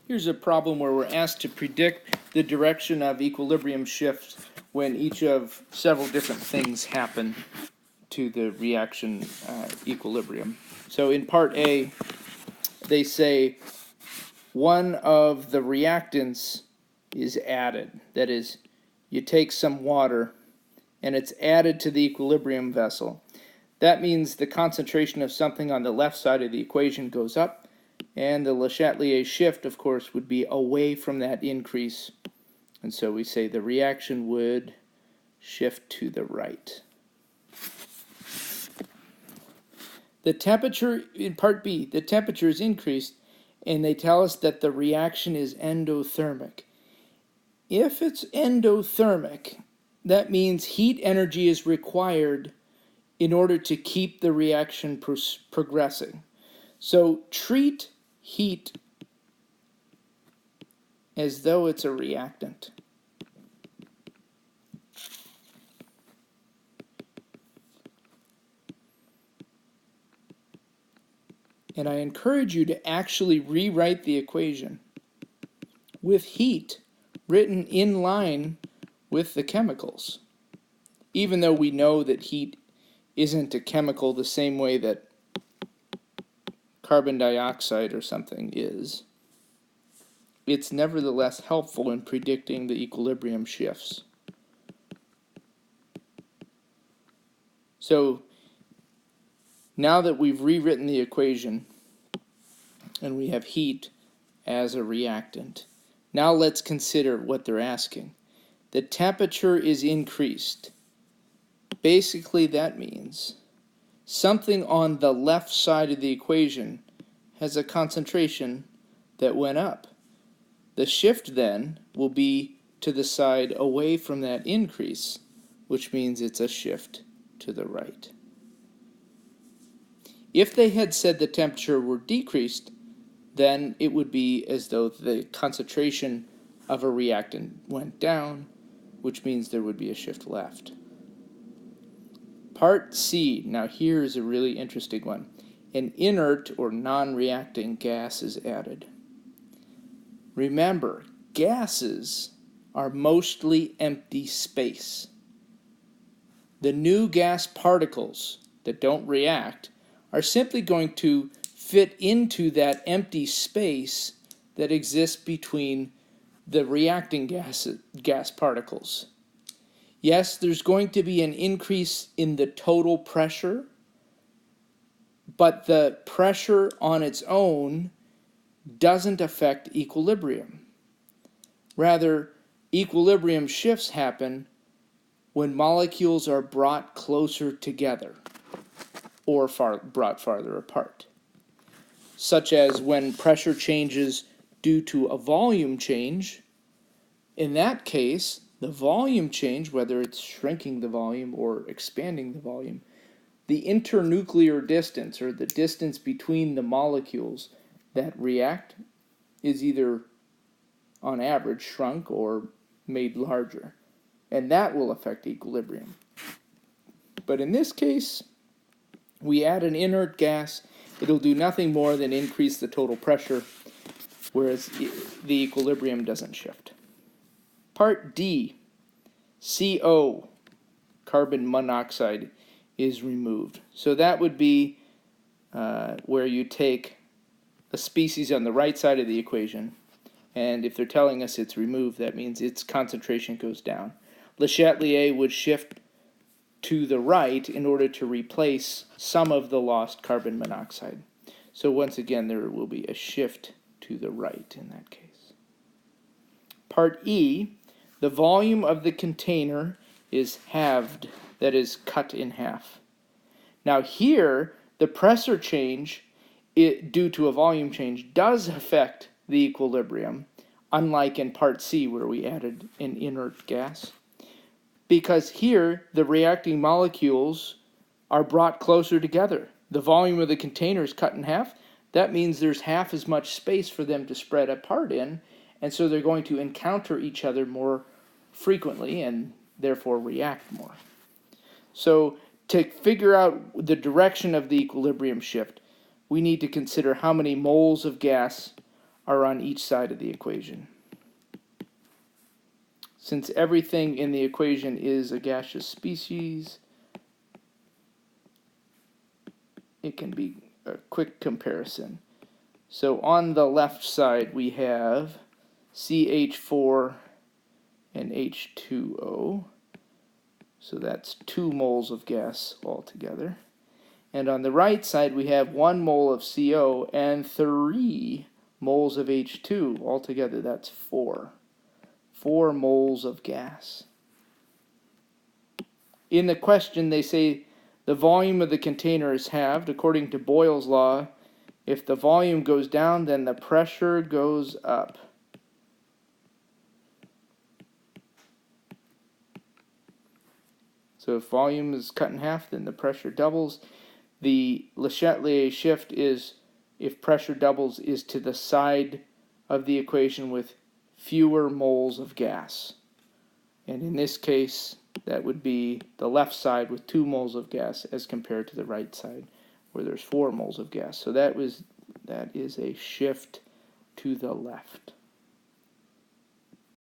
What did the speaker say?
Here's a problem where we're asked to predict the direction of equilibrium shifts when each of several different things happen to the reaction equilibrium. So in part A, they say one of the reactants is added. That is, you take some water and it's added to the equilibrium vessel. That means the concentration of something on the left side of the equation goes up, and the Le Chatelier shift, of course, would be away from that increase. And so we say the reaction would shift to the right. The temperature, in part B, the temperature is increased, and they tell us that the reaction is endothermic. If it's endothermic, that means heat energy is required in order to keep the reaction progressing. So treat heat as though it's a reactant. And I encourage you to actually rewrite the equation with heat written in line with the chemicals. Even though we know that heat isn't a chemical the same way that carbon dioxide or something is, it's nevertheless helpful in predicting the equilibrium shifts. So now that we've rewritten the equation and we have heat as a reactant, now let's consider what they're asking. The temperature is increased. Basically, that means something on the left side of the equation has a concentration that went up. The shift then will be to the side away from that increase, which means it's a shift to the right. If they had said the temperature were decreased, then it would be as though the concentration of a reactant went down, which means there would be a shift left. Part C, now here is a really interesting one. An inert or non-reacting gas is added. Remember, gases are mostly empty space. The new gas particles that don't react are simply going to fit into that empty space that exists between the reacting gas particles. Yes, there's going to be an increase in the total pressure, but the pressure on its own doesn't affect equilibrium. Rather, equilibrium shifts happen when molecules are brought closer together or brought farther apart, such as when pressure changes due to a volume change. In that case, the volume change, whether it's shrinking the volume or expanding the volume, the internuclear distance, or the distance between the molecules that react, is either on average shrunk or made larger, and that will affect equilibrium. But in this case, we add an inert gas, it'll do nothing more than increase the total pressure, whereas the equilibrium doesn't shift. Part D, CO, carbon monoxide, is removed. So that would be where you take a species on the right side of the equation, and if they're telling us it's removed, that means its concentration goes down. Le Chatelier would shift to the right in order to replace some of the lost carbon monoxide. So once again, there will be a shift to the right in that case. Part E, the volume of the container is halved, that is, cut in half. Now here, the pressure change due to a volume change does affect the equilibrium, unlike in part C where we added an inert gas, because here the reacting molecules are brought closer together. The volume of the container is cut in half. That means there's half as much space for them to spread apart in, and so they're going to encounter each other more frequently and therefore react more. So to figure out the direction of the equilibrium shift, we need to consider how many moles of gas are on each side of the equation. Since everything in the equation is a gaseous species, it can be a quick comparison. So on the left side we have CH4 and H2O. So that's 2 moles of gas altogether. And on the right side we have 1 mole of CO and 3 moles of H2. Altogether that's 4. 4 moles of gas. In the question they say the volume of the container is halved. According to Boyle's law, if the volume goes down, then the pressure goes up. So if volume is cut in half, then the pressure doubles. The Le Chatelier shift is, if pressure doubles, is to the side of the equation with fewer moles of gas. And in this case, that would be the left side with 2 moles of gas as compared to the right side where there's 4 moles of gas. So that is a shift to the left.